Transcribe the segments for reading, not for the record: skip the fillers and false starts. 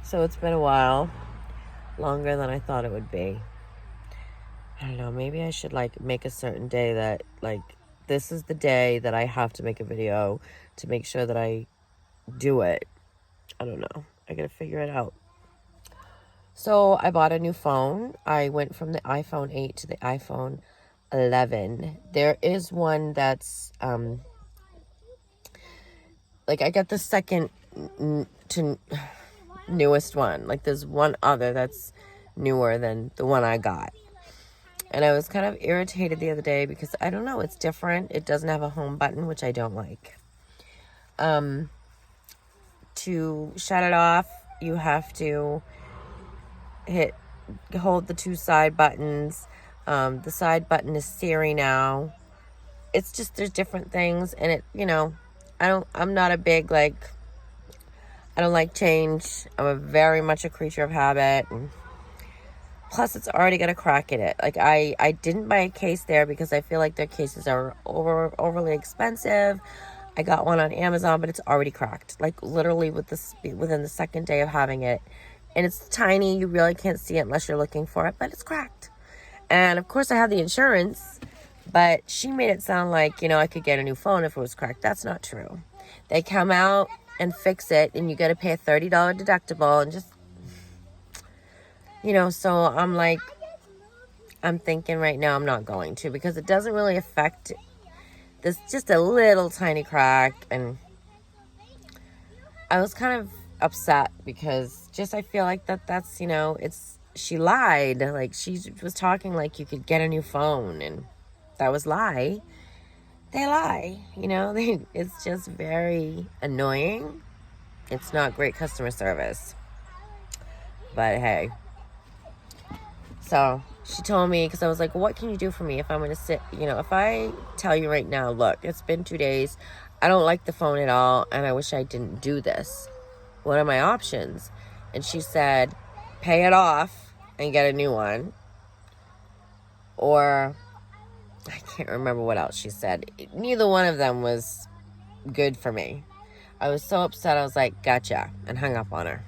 So it's been a while, longer than I thought it would be. I don't know, maybe I should make a certain day that this is the day that I have to make a video to make sure that I do it. I don't know. I gotta figure it out. So I bought a new phone. I went from the iPhone 8 to the iPhone 11. There is one that's I got the second to newest one. There's one other that's newer than the one I got. And I was kind of irritated the other day because, I don't know, it's different. It doesn't have a home button, which I don't like. To shut it off, you have to hold the two side buttons. The side button is Siri now. It's just, there's different things. And I'm not a big, I don't like change. I'm very much a creature of habit. And plus, it's already got a crack in it. I didn't buy a case there because I feel like their cases are overly expensive. I got one on Amazon, but it's already cracked. Literally within the second day of having it. And it's tiny. You really can't see it unless you're looking for it, but it's cracked. And of course, I have the insurance, but she made it sound like, I could get a new phone if it was cracked. That's not true. They come out and fix it, and you got to pay a $30 deductible and just... so I'm thinking right now I'm not going to, because it doesn't really affect this, just a little tiny crack. And I was kind of upset because I feel like that's, she lied. She was talking like you could get a new phone, and that was lie. They lie, it's just very annoying. It's not great customer service, but hey. So she told me, because I was like, what can you do for me if I'm going to sit, if I tell you right now, look, it's been 2 days, I don't like the phone at all, and I wish I didn't do this. What are my options? And she said, pay it off and get a new one. Or, I can't remember what else she said. Neither one of them was good for me. I was so upset, I was like, gotcha, and hung up on her.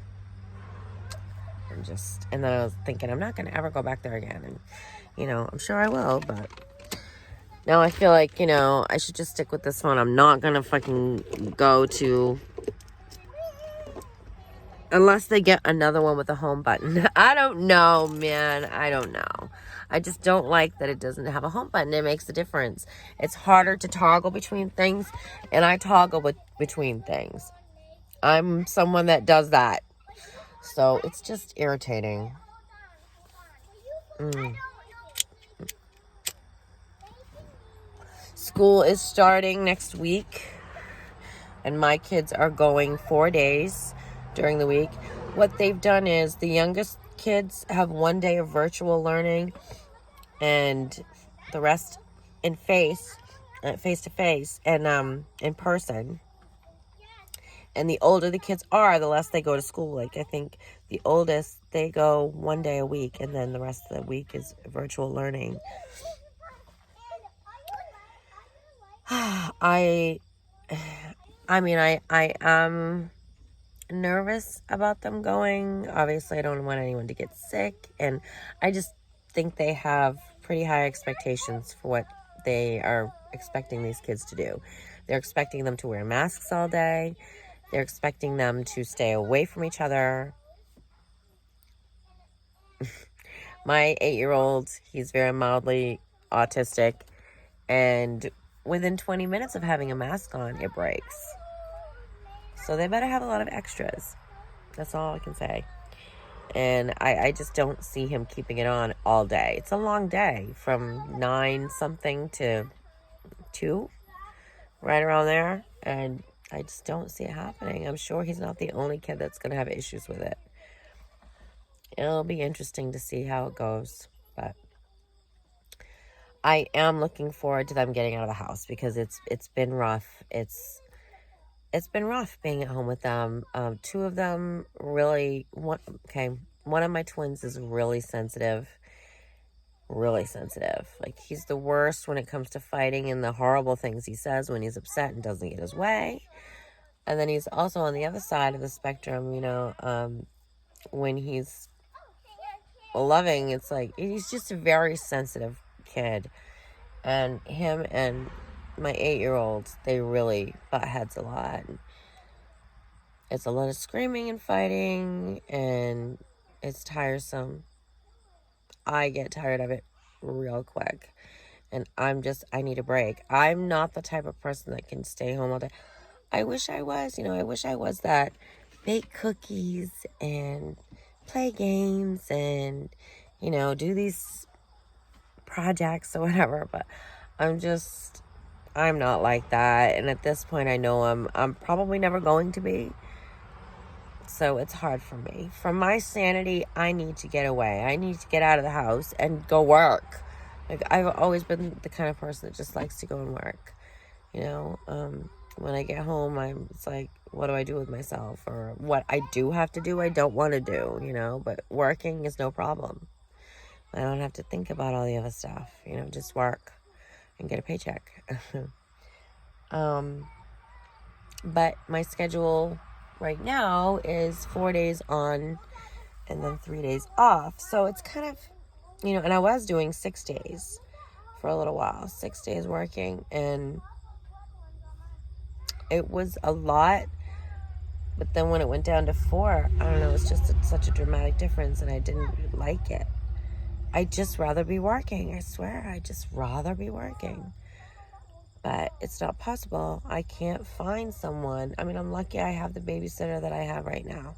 And then I was thinking, I'm not going to ever go back there again. And, I'm sure I will, but now I feel like, I should just stick with this phone. I'm not going to fucking go to, unless they get another one with a home button. I don't know, man. I don't know. I just don't like that it doesn't have a home button. It makes a difference. It's harder to toggle between things, and I toggle between things. I'm someone that does that. So it's just irritating. School is starting next week, and my kids are going 4 days during the week. What they've done is the youngest kids have 1 day of virtual learning, and the rest in face to face, and in person. And the older the kids are, the less they go to school. I think the oldest, they go 1 day a week, and then the rest of the week is virtual learning. I am nervous about them going. Obviously, I don't want anyone to get sick, and I just think they have pretty high expectations for what they are expecting these kids to do. They're expecting them to wear masks all day. They're expecting them to stay away from each other. My 8-year-old, he's very mildly autistic, and within 20 minutes of having a mask on, it breaks. So they better have a lot of extras. That's all I can say. And I just don't see him keeping it on all day. It's a long day, from 9-something to 2, right around there. And I just don't see it happening. I'm sure he's not the only kid that's going to have issues with it. It'll be interesting to see how it goes. But I am looking forward to them getting out of the house, because it's been rough. It's been rough being at home with them. 2 of them really... One of my twins is really sensitive. Really sensitive. He's the worst when it comes to fighting and the horrible things he says when he's upset and doesn't get his way. And then he's also on the other side of the spectrum, when he's loving, it's like, he's just a very sensitive kid. And him and my 8-year-old, they really butt heads a lot. It's a lot of screaming and fighting, and it's tiresome. I get tired of it real quick. And I need a break. I'm not the type of person that can stay home all day. I wish I was, I wish I was that. Bake cookies and play games and, do these projects or whatever. But I'm not like that. And at this point, I know I'm probably never going to be. So it's hard for me. For my sanity, I need to get away. I need to get out of the house and go work. Like, I've always been the kind of person that just likes to go and work. When I get home, it's like, what do I do with myself? Or what I do have to do, I don't want to do, but working is no problem. I don't have to think about all the other stuff, just work and get a paycheck. But my schedule right now is 4 days on and then 3 days off. So it's kind of, and I was doing 6 days for a little while, 6 days working, and it was a lot. But then when it went down to 4, I don't know, it's just such a dramatic difference, and I didn't like it. I'd just rather be working. I swear, I'd just rather be working. But it's not possible. I can't find someone. I mean, I'm lucky I have the babysitter that I have right now.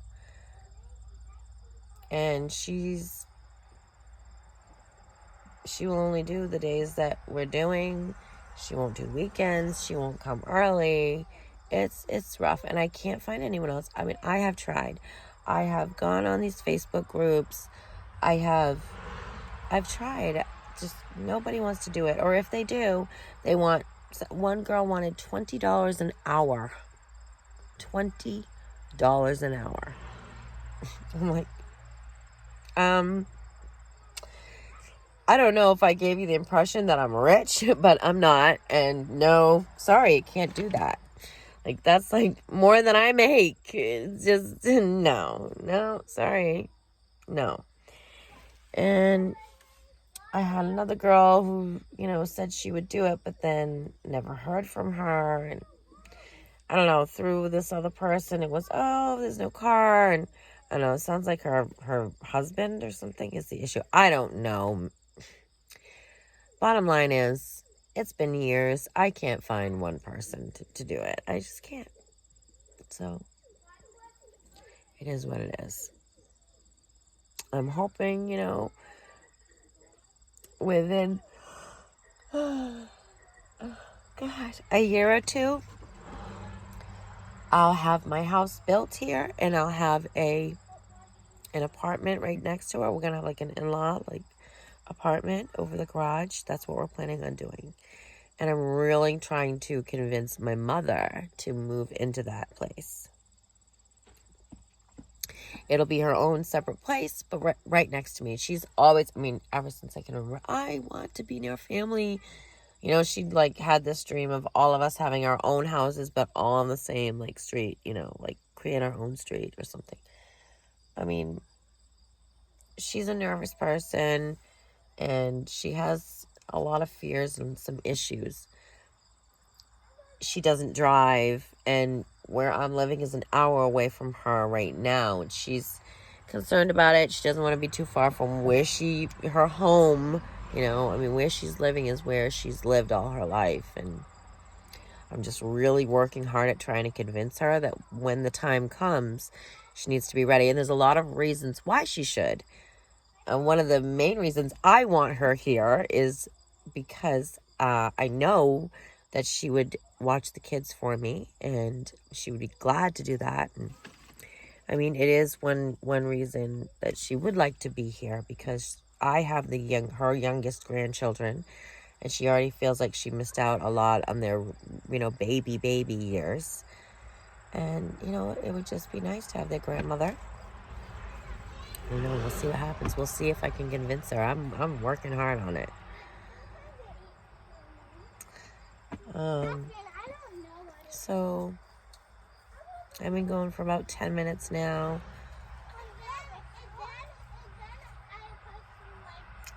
And she will only do the days that we're doing. She won't do weekends. She won't come early. It's rough, and I can't find anyone else. I mean, I have tried. I have gone on these Facebook groups. I've tried. Just nobody wants to do it. Or if they do, one girl wanted $20 an hour. $20 an hour. I'm like, I don't know if I gave you the impression that I'm rich, but I'm not. And no, sorry, can't do that. Like, that's like more than I make. It's just, no, sorry. No. And I had another girl who, said she would do it, but then never heard from her. And I don't know, through this other person, it was, there's no car. And I don't know, it sounds like her husband or something is the issue. I don't know. Bottom line is, it's been years. I can't find one person to do it. I just can't. So, it is what it is. I'm hoping, within, a year or two, I'll have my house built here, and I'll have an apartment right next to her. We're going to have like an in-law, apartment over the garage. That's what we're planning on doing. And I'm really trying to convince my mother to move into that place. It'll be her own separate place, but right next to me. She's always, ever since I can remember, I want to be near family. She had this dream of all of us having our own houses, but all on the same street, create our own street or something. She's a nervous person, and she has a lot of fears and some issues. She doesn't drive, and where I'm living is an hour away from her right now, and she's concerned about it. She doesn't want to be too far from her home, where she's living is where she's lived all her life, and I'm just really working hard at trying to convince her that when the time comes, she needs to be ready, and there's a lot of reasons why she should. And one of the main reasons I want her here is because I know that she would watch the kids for me, and she would be glad to do that. And it is one reason that she would like to be here, because I have her youngest grandchildren, and she already feels like she missed out a lot on their, baby years. And, it would just be nice to have their grandmother. We'll see what happens. We'll see if I can convince her. I'm working hard on it. So I've been going for about 10 minutes now.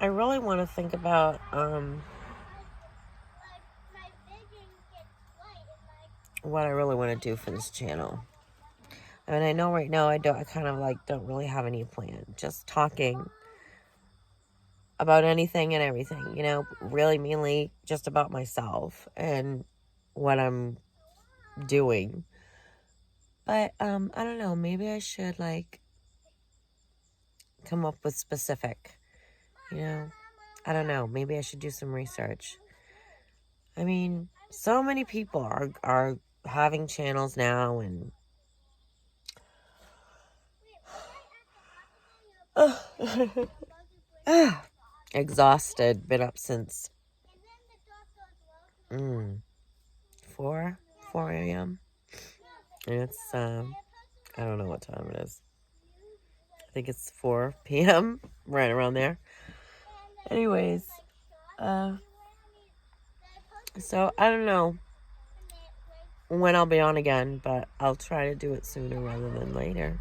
I really want to think about what I really want to do for this channel. And I know right now I kind of like don't really have any plan. Just talking about anything and everything, you know, really mainly just about myself and what I'm doing. But I don't know, maybe I should like come up with specific, you know. I don't know, maybe I should do some research. I mean, so many people are having channels now, and exhausted. Been up since 4 a.m. And it's I don't know what time it is. I think it's 4 p.m. right around there. Anyways, so I don't know when I'll be on again, but I'll try to do it sooner rather than later.